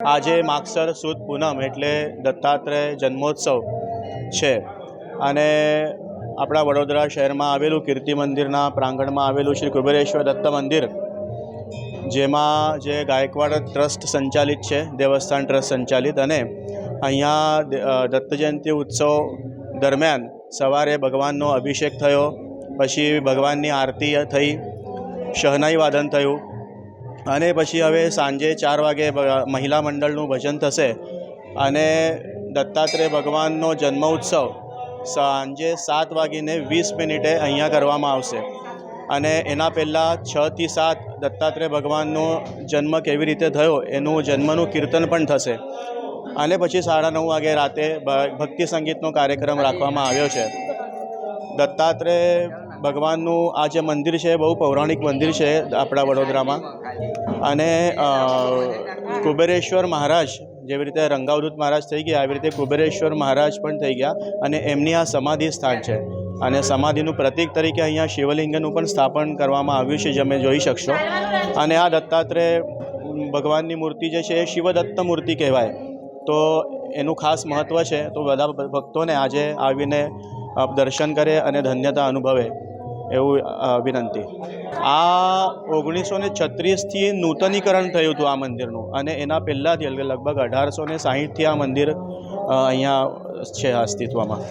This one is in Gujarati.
આજે માગસર સુદ પૂનમ એટલે દત્તાત્રેય જન્મોત્સવ છે અને આપણા વડોદરા શહેરમાં આવેલું કીર્તિ મંદિરના પ્રાંગણમાં આવેલું શ્રી કુબેરેશ્વર દત્ત મંદિર, જેમાં જે ગાયકવાડ ટ્રસ્ટ સંચાલિત છે, દેવસ્થાન ટ્રસ્ટ સંચાલિત, અને અહીંયા દત્ત જયંતિ ઉત્સવ દરમિયાન સવારે ભગવાનનો અભિષેક થયો, પછી ભગવાનની આરતી થઈ, શહનાઈ વાદન થયું અને પછી હવે સાંજે 4 વાગે મહિલા મંડળનું ભજન થશે અને દત્તાત્રેય ભગવાનનો જન્મ ઉત્સવ સાંજે 7:20 અહીંયા કરવામાં આવશે. અને એના પહેલાં 6 થી 7 દત્તાત્રેય દત્તાત્રેય જન્મ કેવી રીતે થયો એનું જન્મનું કીર્તન પણ થશે અને પછી 9:30 વાગે રાતે ભક્તિ સંગીતનો કાર્યક્રમ રાખવામાં આવ્યો છે. દત્તાત્રેય ભગવાનનું આ જે મંદિર છે બહુ પૌરાણિક મંદિર છે આપણા વડોદરામાં, અને કુબેરેશ્વર મહારાજ જેવી રીતે રંગાવધૂત મહારાજ થઈ ગયા એવી રીતે કુબેરેશ્વર મહારાજ પણ થઈ ગયા અને એમની આ સમાધિ સ્થાન છે અને સમાધિનું પ્રતીક તરીકે અહીંયા શિવલિંગનું પણ સ્થાપન કરવામાં આવ્યું છે, જે તમે જોઈ શકશો. અને આ દત્તાત્રેય ભગવાનની મૂર્તિ જે છે એ શિવદત્ત મૂર્તિ કહેવાય, તો એનું ખાસ મહત્ત્વ છે. તો બધા ભક્તોને આજે આવીને દર્શન કરે અને ધન્યતા અનુભવે એવું વિનંતી. આ 1936થી નૂતનીકરણ થયું હતું આ મંદિરનું, અને એના પહેલાંથી લગભગ 1860થી આ મંદિર અહીંયા છે અસ્તિત્વમાં.